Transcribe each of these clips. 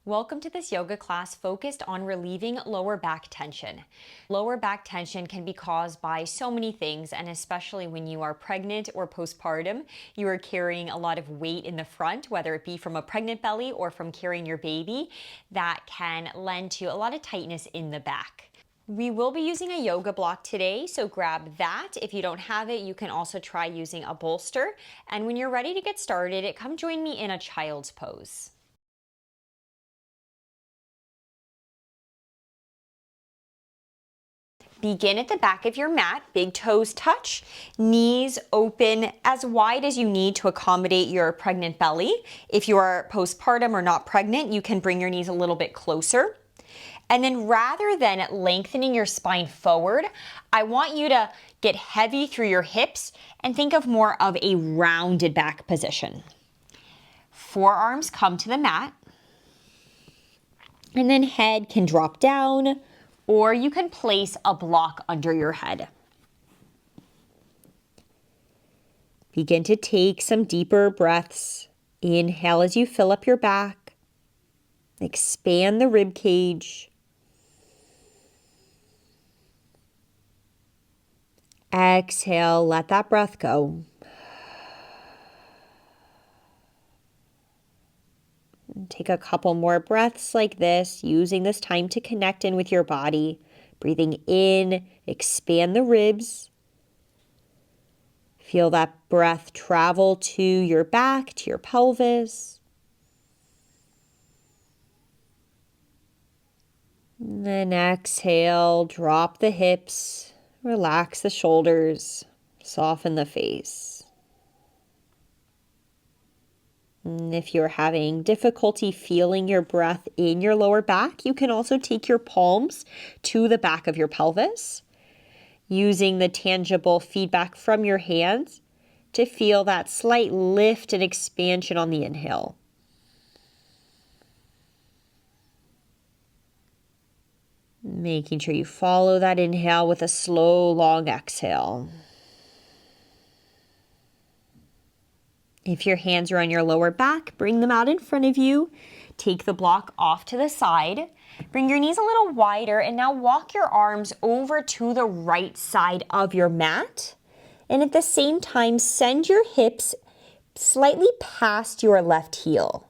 Welcome to this yoga class focused on relieving lower back tension. Lower back tension can be caused by so many things, and especially when you are pregnant or postpartum, you are carrying a lot of weight in the front, whether it be from a pregnant belly or from carrying your baby, that can lend to a lot of tightness in the back. We will be using a yoga block today, so grab that. If you don't have it, you can also try using a bolster. And when you're ready to get started, come join me in a child's pose. Begin at the back of your mat, big toes touch, knees open as wide as you need to accommodate your pregnant belly. If you are postpartum or not pregnant, you can bring your knees a little bit closer. And then rather than lengthening your spine forward, I want you to get heavy through your hips and think of more of a rounded back position. Forearms come to the mat, and then head can drop down, or you can place a block under your head. Begin to take some deeper breaths. Inhale as you fill up your back. Expand the rib cage. Exhale, let that breath go. Take a couple more breaths like this, using this time to connect in with your body. Breathing in, expand the ribs. Feel that breath travel to your back, to your pelvis. And then exhale, drop the hips, relax the shoulders, soften the face. And if you're having difficulty feeling your breath in your lower back, you can also take your palms to the back of your pelvis, using the tangible feedback from your hands to feel that slight lift and expansion on the inhale. Making sure you follow that inhale with a slow, long exhale. If your hands are on your lower back, bring them out in front of you. Take the block off to the side. Bring your knees a little wider, and now walk your arms over to the right side of your mat. And at the same time, send your hips slightly past your left heel.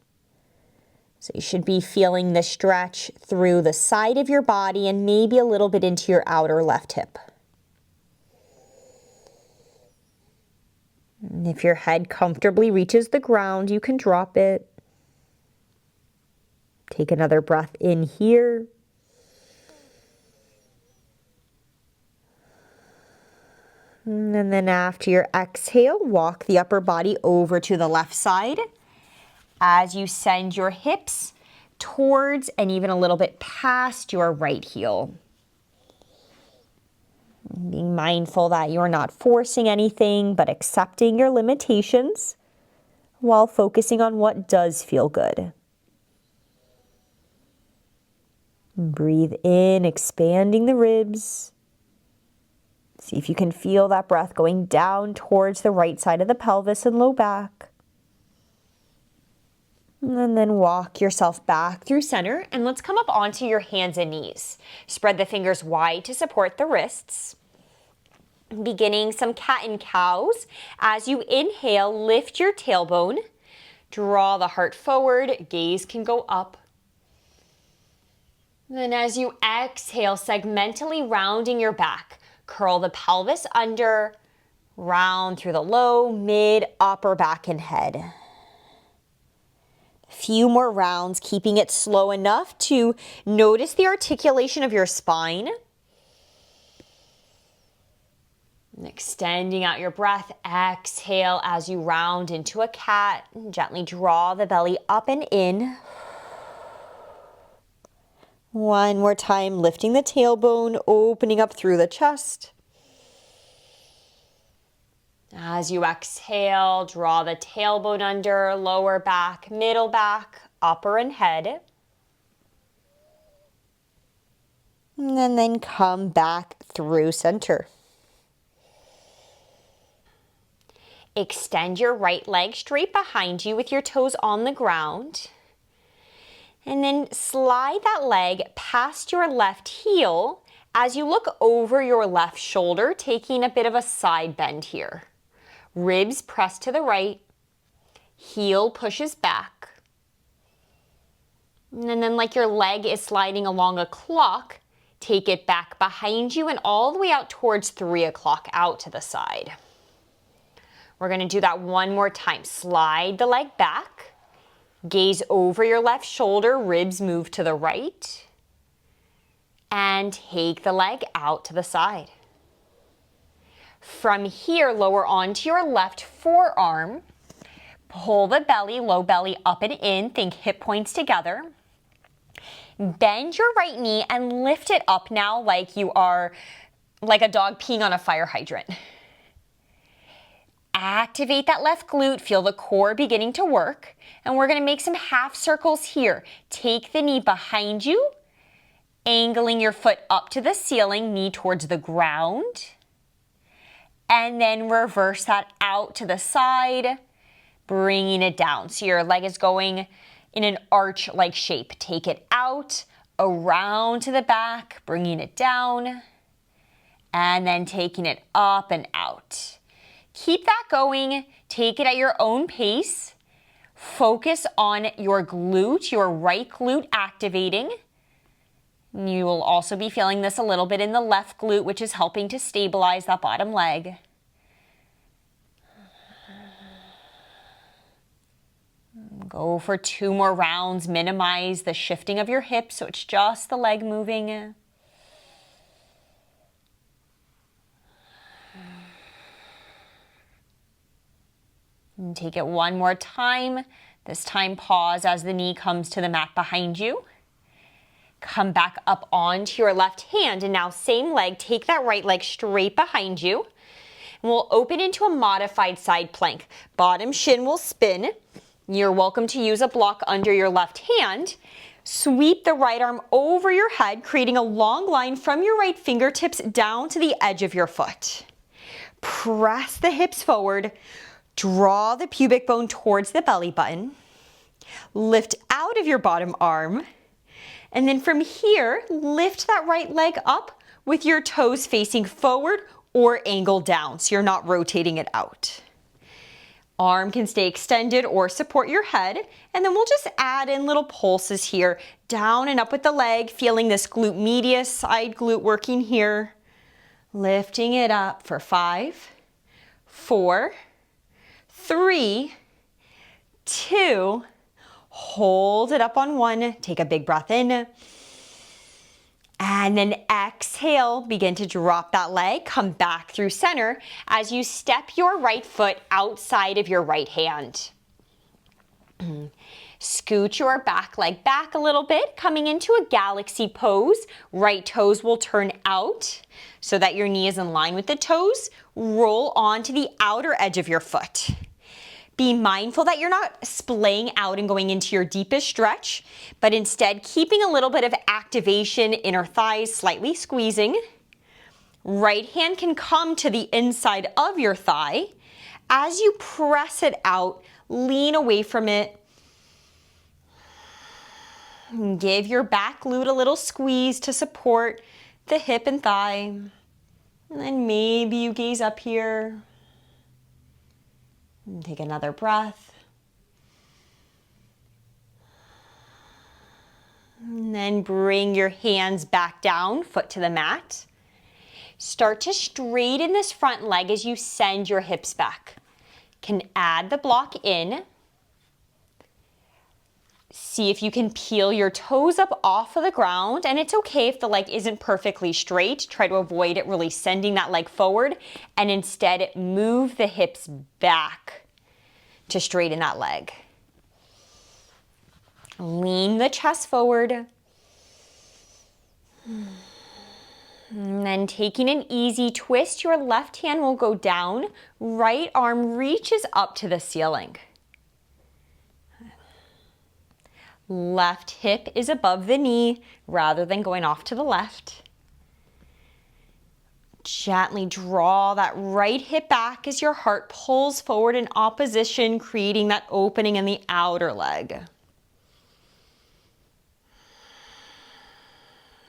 So you should be feeling the stretch through the side of your body and maybe a little bit into your outer left hip. And if your head comfortably reaches the ground, you can drop it. Take another breath in here. And then after your exhale, walk the upper body over to the left side as you send your hips towards and even a little bit past your right heel. Being mindful that you're not forcing anything, but accepting your limitations while focusing on what does feel good. Breathe in, expanding the ribs. See if you can feel that breath going down towards the right side of the pelvis and low back. And then walk yourself back through center, and let's come up onto your hands and knees. Spread the fingers wide to support the wrists. Beginning some cat and cows. As you inhale, lift your tailbone. Draw the heart forward, gaze can go up. Then as you exhale, segmentally rounding your back. Curl the pelvis under, round through the low, mid, upper back and head. Few more rounds, keeping it slow enough to notice the articulation of your spine. And extending out your breath, exhale as you round into a cat. Gently draw the belly up and in. One more time, lifting the tailbone, opening up through the chest. As you exhale, draw the tailbone under, lower back, middle back, upper and head. And then come back through center. Extend your right leg straight behind you with your toes on the ground. And then slide that leg past your left heel as you look over your left shoulder, taking a bit of a side bend here. Ribs press to the right, heel pushes back. And then like your leg is sliding along a clock, take it back behind you and all the way out towards 3 o'clock out to the side. We're going to do that one more time. Slide the leg back, gaze over your left shoulder, ribs move to the right, and take the leg out to the side. From here, lower onto your left forearm, pull the belly, low belly up and in, think hip points together. Bend your right knee and lift it up now like you are like a dog peeing on a fire hydrant. Activate that left glute, feel the core beginning to work, and we're gonna make some half circles here. Take the knee behind you, angling your foot up to the ceiling, knee towards the ground, and then reverse that out to the side, bringing it down. So your leg is going in an arch-like shape. Take it out, around to the back, bringing it down, and then taking it up and out. Keep that going. Take it at your own pace. Focus on your glute, your right glute activating. You will also be feeling this a little bit in the left glute, which is helping to stabilize that bottom leg. Go for 2 more rounds. Minimize the shifting of your hips so it's just the leg moving. And take it one more time. This time pause as the knee comes to the mat behind you. Come back up onto your left hand, and now same leg, take that right leg straight behind you. And we'll open into a modified side plank. Bottom shin will spin. You're welcome to use a block under your left hand. Sweep the right arm over your head, creating a long line from your right fingertips down to the edge of your foot. Press the hips forward. Draw the pubic bone towards the belly button. Lift out of your bottom arm. And then from here, lift that right leg up with your toes facing forward or angled down so you're not rotating it out. Arm can stay extended or support your head. And then we'll just add in little pulses here, down and up with the leg, feeling this glute medius, side glute working here. Lifting it up for 5, 4, 3, 2, hold it up on 1, take a big breath in, and then exhale, begin to drop that leg, come back through center as you step your right foot outside of your right hand. Scoot your back leg back a little bit, coming into a galaxy pose. Right toes will turn out so that your knee is in line with the toes. Roll onto the outer edge of your foot. Be mindful that you're not splaying out and going into your deepest stretch, but instead keeping a little bit of activation, inner thighs slightly squeezing. Right hand can come to the inside of your thigh. As you press it out, lean away from it. Give your back glute a little squeeze to support the hip and thigh. And then maybe you gaze up here. And take another breath. And then bring your hands back down, foot to the mat. Start to straighten this front leg as you send your hips back. Can add the block in. See if you can peel your toes up off of the ground, and it's okay if the leg isn't perfectly straight. Try to avoid it really sending that leg forward, and instead move the hips back to straighten that leg. Lean the chest forward. And then taking an easy twist, your left hand will go down, right arm reaches up to the ceiling. Left hip is above the knee rather than going off to the left. Gently draw that right hip back as your heart pulls forward in opposition, creating that opening in the outer leg.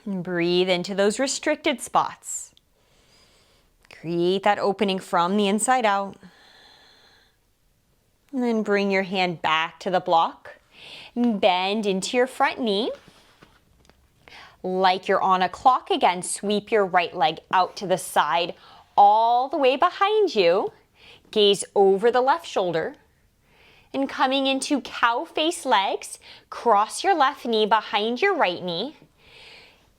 And breathe into those restricted spots. Create that opening from the inside out. And then bring your hand back to the block. Bend into your front knee. Like you're on a clock again, sweep your right leg out to the side, all the way behind you. Gaze over the left shoulder. And coming into cow face legs, cross your left knee behind your right knee.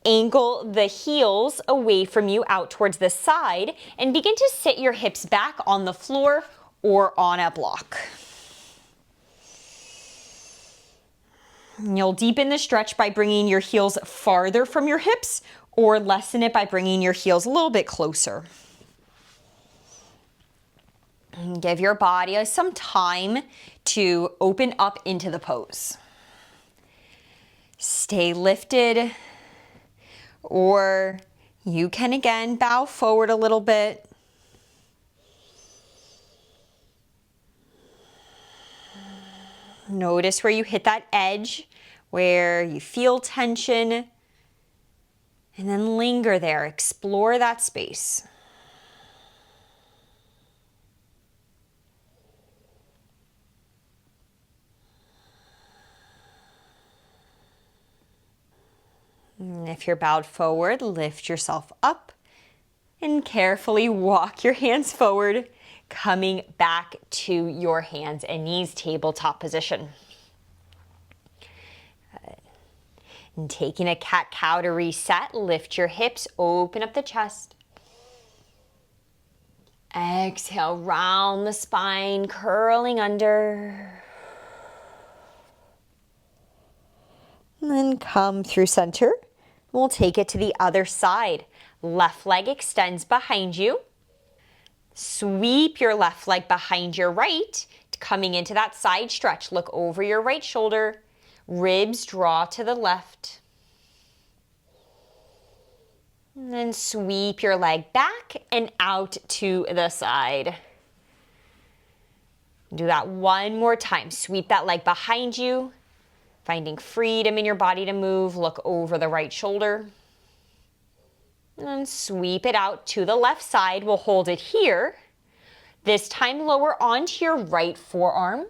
Angle the heels away from you out towards the side and begin to sit your hips back on the floor or on a block. You'll deepen the stretch by bringing your heels farther from your hips or lessen it by bringing your heels a little bit closer. And give your body some time to open up into the pose. Stay lifted, or you can again bow forward a little bit. Notice where you hit that edge, where you feel tension, and then linger there. Explore that space. And if you're bowed forward, lift yourself up and carefully walk your hands forward, coming back to your hands and knees, tabletop position. Good. And taking a cat-cow to reset, lift your hips, open up the chest. Exhale, round the spine, curling under. And then come through center. We'll take it to the other side. Left leg extends behind you. Sweep your left leg behind your right, coming into that side stretch. Look over your right shoulder. Ribs draw to the left. And then sweep your leg back and out to the side. Do that one more time. Sweep that leg behind you. Finding freedom in your body to move, look over the right shoulder. And then sweep it out to the left side. We'll hold it here. This time lower onto your right forearm.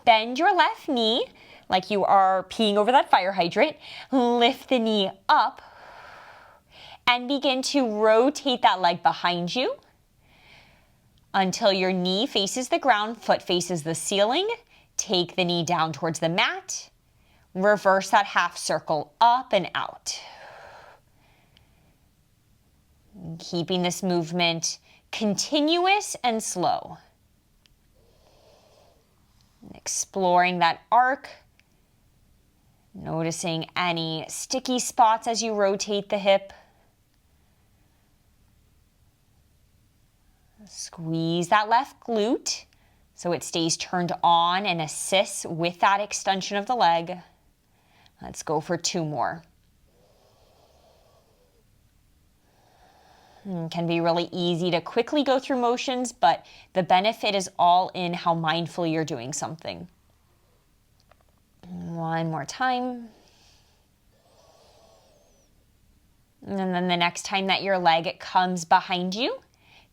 Bend your left knee like you are peeing over that fire hydrant. Lift the knee up and begin to rotate that leg behind you until your knee faces the ground, foot faces the ceiling. Take the knee down towards the mat. Reverse that half circle up and out. Keeping this movement continuous and slow. Exploring that arc. Noticing any sticky spots as you rotate the hip. Squeeze that left glute so it stays turned on and assists with that extension of the leg. Let's go for 2 more. It can be really easy to quickly go through motions, but the benefit is all in how mindfully you're doing something. 1 more time. And then the next time that your leg comes behind you,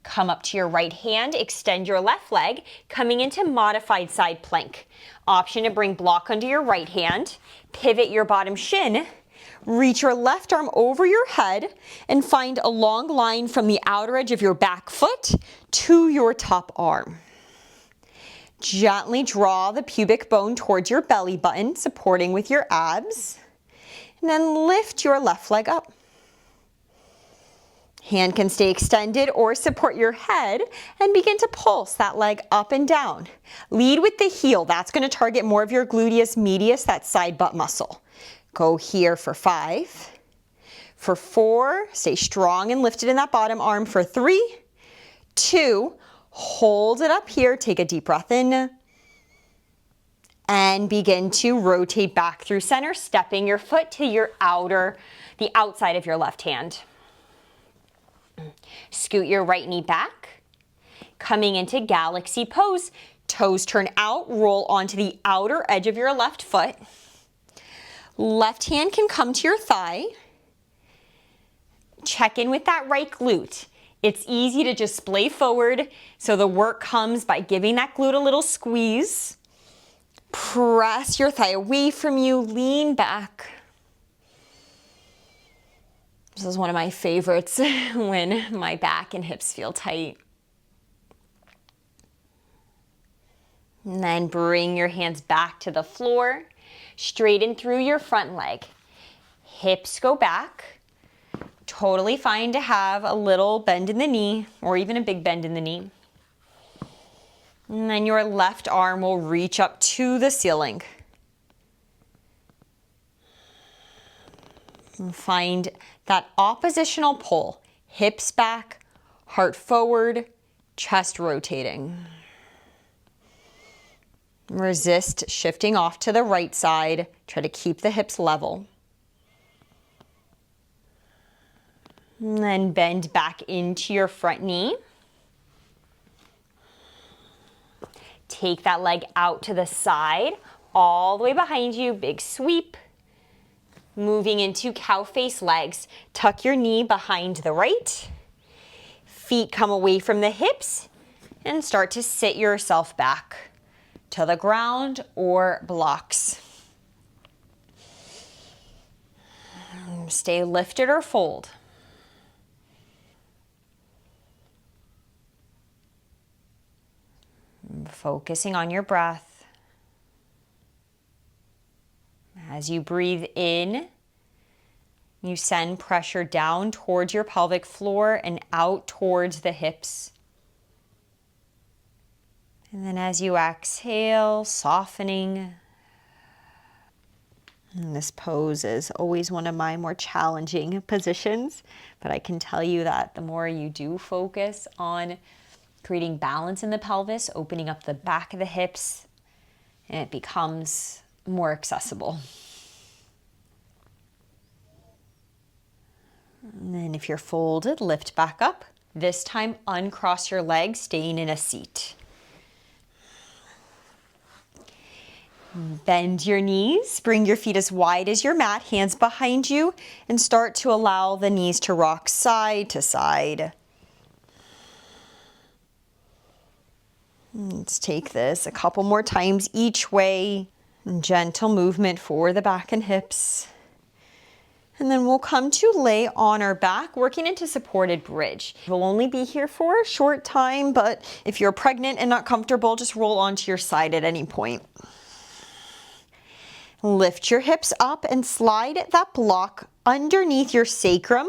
come up to your right hand, extend your left leg, coming into modified side plank. Option to bring block under your right hand, pivot your bottom shin, reach your left arm over your head, and find a long line from the outer edge of your back foot to your top arm. Gently draw the pubic bone towards your belly button, supporting with your abs, and then lift your left leg up. Hand can stay extended or support your head and begin to pulse that leg up and down. Lead with the heel. That's going to target more of your gluteus medius, that side butt muscle. Go here for 5. For 4, stay strong and lifted in that bottom arm for 3, 2, hold it up here. Take a deep breath in and begin to rotate back through center, stepping your foot to the outside of your left hand. Scoot your right knee back, coming into galaxy pose. Toes turn out, roll onto the outer edge of your left foot. Left hand can come to your thigh. Check in with that right glute. It's easy to just splay forward, so the work comes by giving that glute a little squeeze. Press your thigh away from you, lean back. This is one of my favorites when my back and hips feel tight. And then bring your hands back to the floor, straighten through your front leg. Hips go back. Totally fine to have a little bend in the knee or even a big bend in the knee. And then your left arm will reach up to the ceiling. And find that oppositional pull. Hips back, heart forward, chest rotating. Resist shifting off to the right side. Try to keep the hips level. And then bend back into your front knee. Take that leg out to the side, all the way behind you, big sweep. Moving into cow face legs. Tuck your knee behind the right. Feet come away from the hips and start to sit yourself back to the ground or blocks. Stay lifted or fold. Focusing on your breath. As you breathe in, you send pressure down towards your pelvic floor and out towards the hips. And then as you exhale, softening. And this pose is always one of my more challenging positions, but I can tell you that the more you do focus on creating balance in the pelvis, opening up the back of the hips, and it becomes more accessible. And then if you're folded, lift back up. This time, uncross your legs, staying in a seat. Bend your knees, bring your feet as wide as your mat, hands behind you, and start to allow the knees to rock side to side. Let's take this a couple more times each way. Gentle movement for the back and hips. And then we'll come to lay on our back, working into supported bridge. We'll only be here for a short time, but if you're pregnant and not comfortable, just roll onto your side at any point. Lift your hips up and slide that block underneath your sacrum,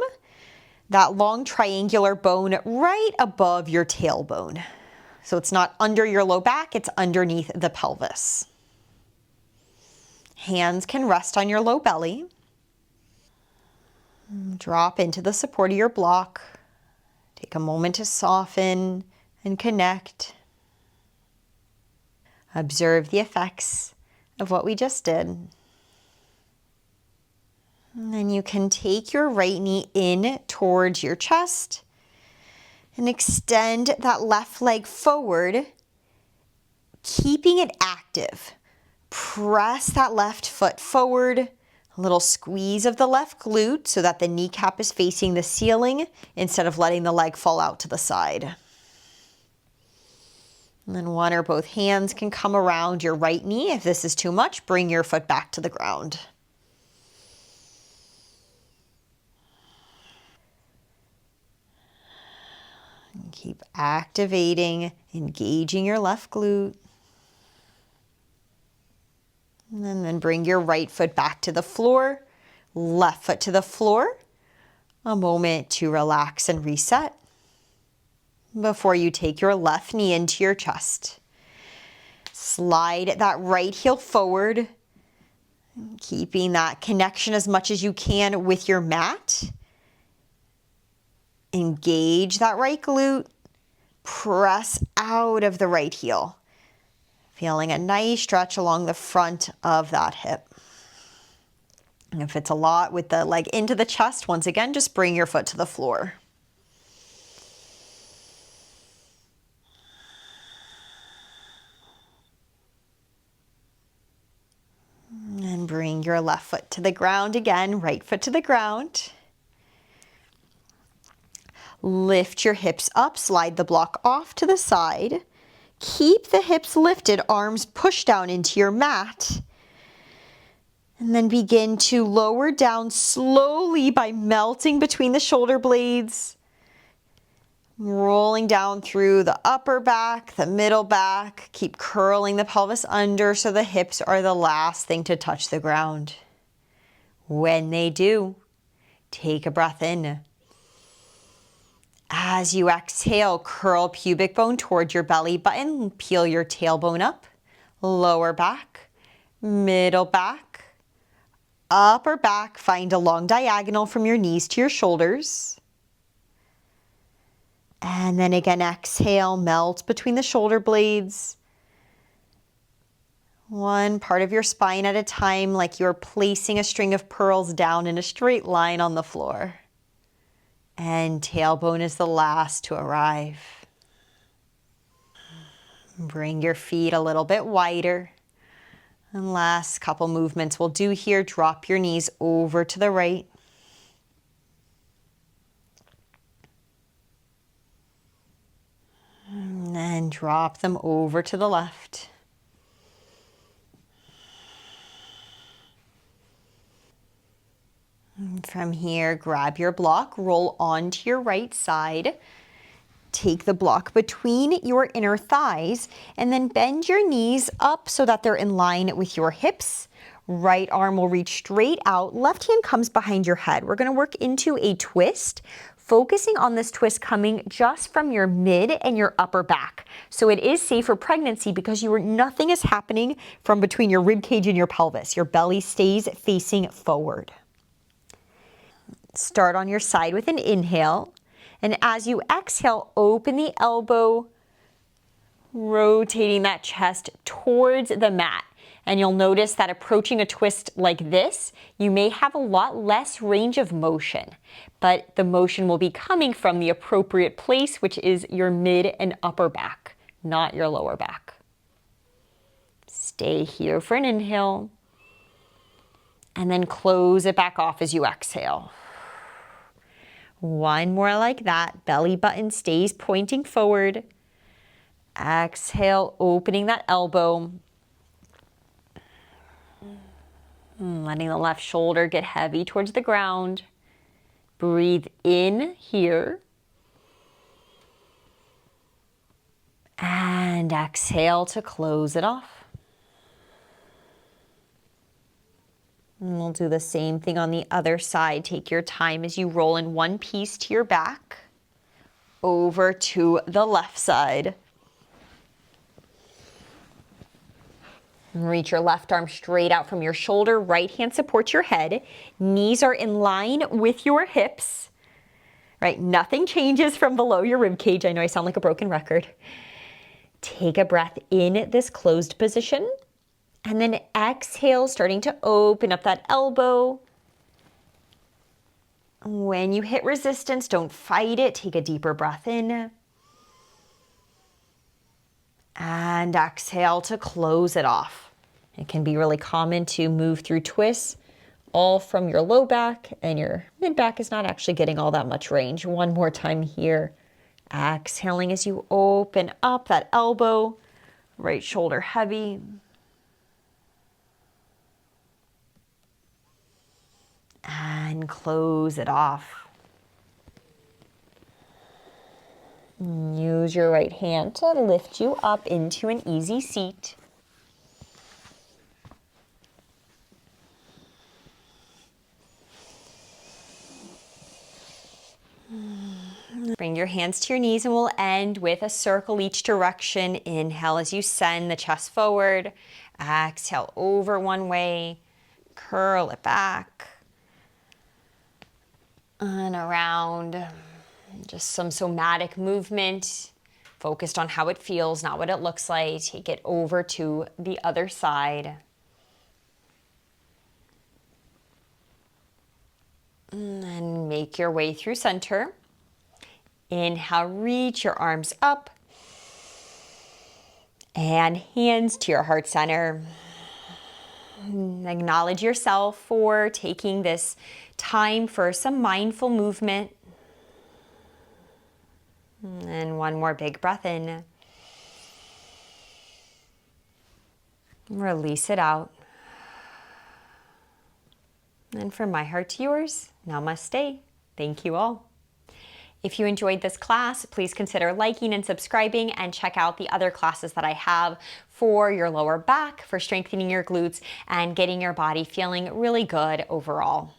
that long triangular bone right above your tailbone. So it's not under your low back, it's underneath the pelvis. Hands can rest on your low belly. Drop into the support of your block. Take a moment to soften and connect. Observe the effects of what we just did. And then you can take your right knee in towards your chest and extend that left leg forward, keeping it active. Press that left foot forward, a little squeeze of the left glute so that the kneecap is facing the ceiling instead of letting the leg fall out to the side. And then one or both hands can come around your right knee. If this is too much, bring your foot back to the ground. And keep activating, engaging your left glute. And then bring your right foot back to the floor, left foot to the floor. A moment to relax and reset before you take your left knee into your chest. Slide that right heel forward, keeping that connection as much as you can with your mat. Engage that right glute. Press out of the right heel. Feeling a nice stretch along the front of that hip. And if it's a lot with the leg into the chest, once again, just bring your foot to the floor. And bring your left foot to the ground again, right foot to the ground. Lift your hips up, slide the block off to the side. Keep the hips lifted, arms pushed down into your mat. And then begin to lower down slowly by melting between the shoulder blades. Rolling down through the upper back, the middle back. Keep curling the pelvis under so the hips are the last thing to touch the ground. When they do, take a breath in. As you exhale, curl pubic bone towards your belly button. Peel your tailbone up. Lower back, middle back, upper back. Find a long diagonal from your knees to your shoulders. And then again, exhale, melt between the shoulder blades. One part of your spine at a time, like you're placing a string of pearls down in a straight line on the floor. And tailbone is the last to arrive. Bring your feet a little bit wider. And last couple movements we'll do here. Drop your knees over to the right. And then drop them over to the left. And from here, grab your block, roll onto your right side. Take the block between your inner thighs and then bend your knees up so that they're in line with your hips. Right arm will reach straight out. Left hand comes behind your head. We're going to work into a twist, focusing on this twist coming just from your mid and your upper back. So it is safe for pregnancy because nothing is happening from between your rib cage and your pelvis. Your belly stays facing forward. Start on your side with an inhale. And as you exhale, open the elbow, rotating that chest towards the mat. And you'll notice that approaching a twist like this, you may have a lot less range of motion, but the motion will be coming from the appropriate place, which is your mid and upper back, not your lower back. Stay here for an inhale, and then close it back off as you exhale. One more like that. Belly button stays pointing forward. Exhale, opening that elbow. Letting the left shoulder get heavy towards the ground. Breathe in here. And exhale to close it off. And we'll do the same thing on the other side. Take your time as you roll in one piece to your back, over to the left side. And reach your left arm straight out from your shoulder. Right hand supports your head. Knees are in line with your hips. Right, nothing changes from below your rib cage. I know I sound like a broken record. Take a breath in this closed position. And then exhale, starting to open up that elbow. When you hit resistance, don't fight it. Take a deeper breath in. And exhale to close it off. It can be really common to move through twists all from your low back, and your mid back is not actually getting all that much range. One more time here. Exhaling as you open up that elbow, right shoulder heavy. And close it off. Use your right hand to lift you up into an easy seat. Bring your hands to your knees and we'll end with a circle each direction. Inhale as you send the chest forward. Exhale over one way. Curl it back. And around. Just some somatic movement. Focused on how it feels, not what it looks like. Take it over to the other side. And then make your way through center. Inhale, reach your arms up. And hands to your heart center. Acknowledge yourself for taking this time for some mindful movement. And one more big breath in. Release it out. And from my heart to yours, namaste. Thank you all. If you enjoyed this class, please consider liking and subscribing, and check out the other classes that I have for your lower back, for strengthening your glutes and getting your body feeling really good overall.